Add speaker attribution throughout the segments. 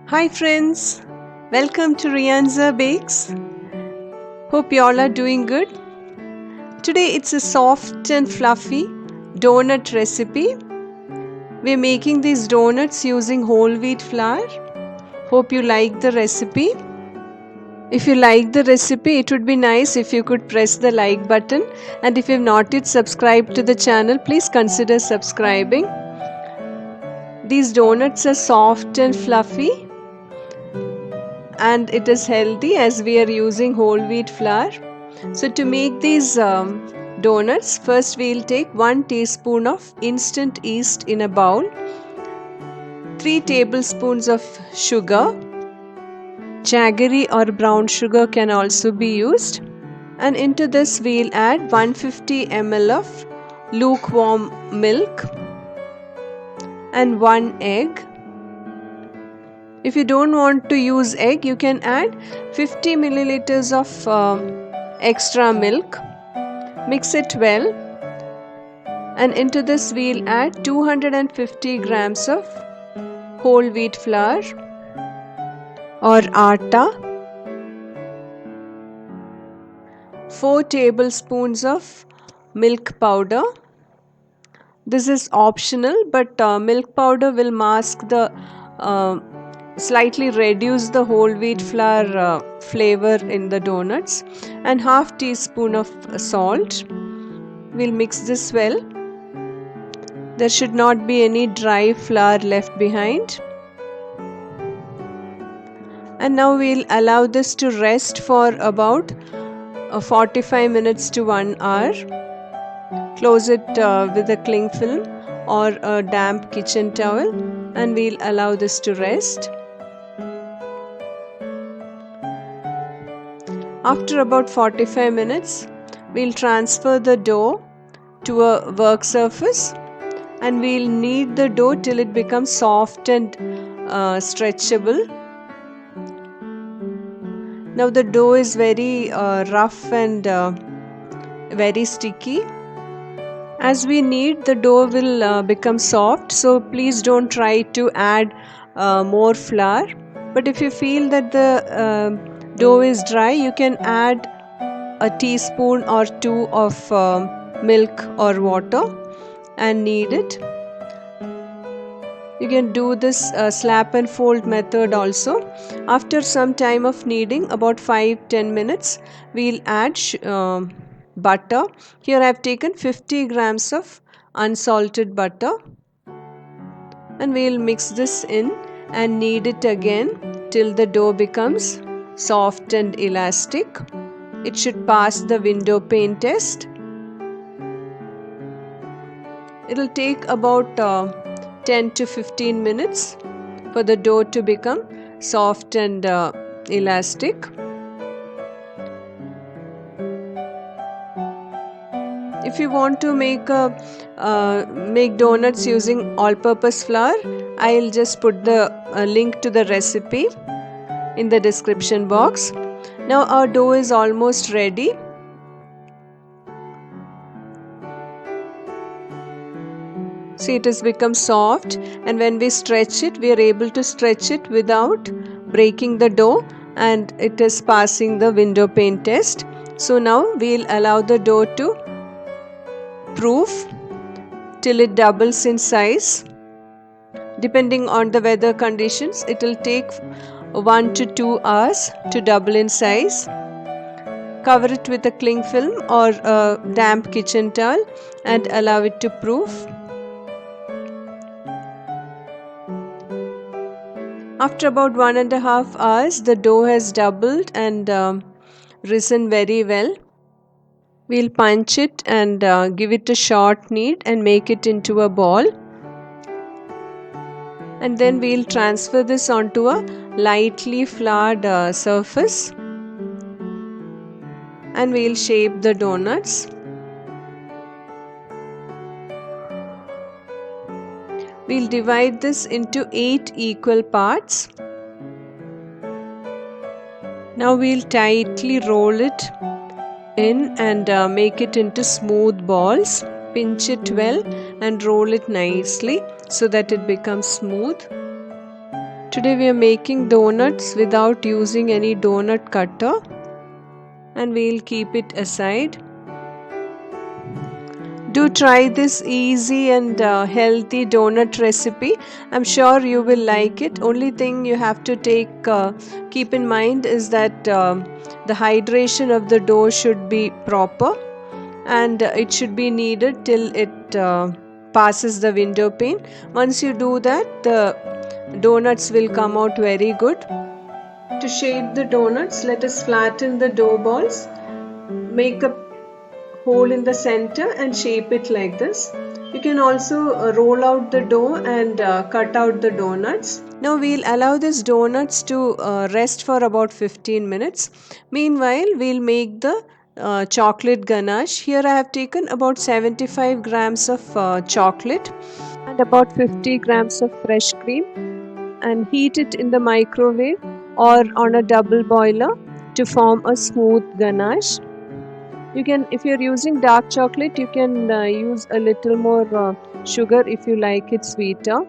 Speaker 1: Hi friends, welcome to Rianza Bakes. Hope you all are doing good. Today it's a soft and fluffy donut recipe. We're making these donuts using whole wheat flour. Hope you like the recipe. If you like the recipe, it would be nice if you could press the like button, and if you've not yet subscribed to the channel, please consider subscribing. These donuts are soft and fluffy, and it is healthy as we are using whole wheat flour. So to make these donuts, first we'll take 1 teaspoon of instant yeast in a bowl, 3 tablespoons of sugar, jaggery or brown sugar can also be used, and into this we'll add 150 ml of lukewarm milk and 1 egg. If you don't want to use egg, you can add 50 milliliters of extra milk. Mix it well, and into this we'll add 250 grams of whole wheat flour or atta, 4 tablespoons of milk powder. This is optional, but milk powder will mask the slightly reduce the whole wheat flour flavor in the donuts, and half teaspoon of salt. We'll mix this well. There should not be any dry flour left behind. And now we'll allow this to rest for about 45 minutes to 1 hour. Close it with a cling film or a damp kitchen towel, and we'll allow this to rest. After about 45 minutes, we'll transfer the dough to a work surface, and we'll knead the dough till it becomes soft and stretchable. Now the dough is very rough and very sticky. As we knead, the dough will become soft, so please don't try to add more flour. But if you feel that the dough is dry, you can add a teaspoon or 2 of milk or water and knead it. You can do this slap and fold method also. After some time of kneading, about 5-10 minutes, we'll add butter. Here I have taken 50 grams of unsalted butter, and we'll mix this in and knead it again till the dough becomes soft and elastic. It should pass the window pane test. It'll take about 10 to 15 minutes for the dough to become soft and elastic. If you want to make donuts using all-purpose flour, I'll just put the link to the recipe in the description box. Now our dough is almost ready. See, it has become soft, and when we stretch it, we are able to stretch it without breaking the dough, and it is passing the window pane test. So now we'll allow the dough to proof till it doubles in size. Depending on the weather conditions, it will take 1 to 2 hours to double in size. Cover it with a cling film or a damp kitchen towel and allow it to proof. After about 1.5 hours, the dough has doubled and risen very well. We'll punch it and give it a short knead and make it into a ball. And then we'll transfer this onto a lightly floured surface, and we'll shape the donuts. We'll divide this into 8 equal parts. Now we'll tightly roll it in and make it into smooth balls. Pinch it well and roll it nicely so that it becomes smooth. Today we are making donuts without using any donut cutter, and we'll keep it aside. Do try this easy and healthy donut recipe. I'm sure you will like it. Only thing you have to keep in mind is that the hydration of the dough should be proper, and it should be kneaded till it passes the window pane. Once you do that, the donuts will come out very good. To shape the donuts, let us flatten the dough balls. Make a hole in the center and shape it like this. You can also roll out the dough and cut out the donuts. Now we'll allow this donuts to rest for about 15 minutes. Meanwhile, we'll make the chocolate ganache. Here I have taken about 75 grams of chocolate and about 50 grams of fresh cream, and heat it in the microwave or on a double boiler to form a smooth ganache. You can, if you're using dark chocolate, you can use a little more sugar if you like it sweeter.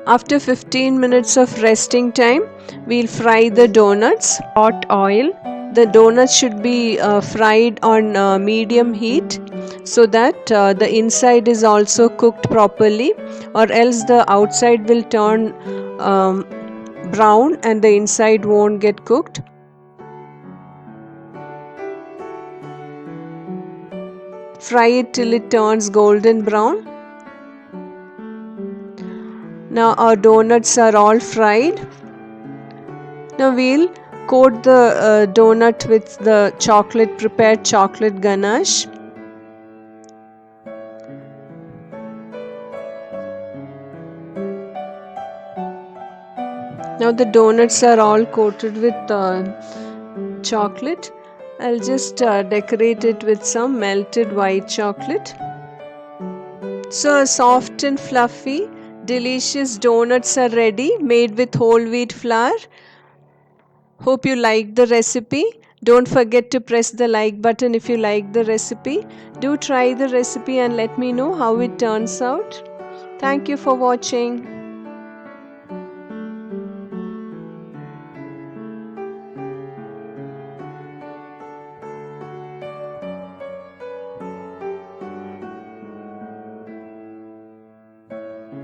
Speaker 1: After 15 minutes of resting time, we'll fry the donuts. Hot oil. The donuts should be fried on medium heat so that the inside is also cooked properly, or else the outside will turn brown and the inside won't get cooked. Fry it till it turns golden brown. Now our donuts are all fried. Now we'll coat the donut with the prepared chocolate ganache. Now the donuts are all coated with chocolate. I'll just decorate it with some melted white chocolate. So soft and fluffy, delicious donuts are ready, made with whole wheat flour. Hope you liked the recipe. Don't forget to press the like button if you like the recipe. Do try the recipe and let me know how it turns out. Thank you for watching.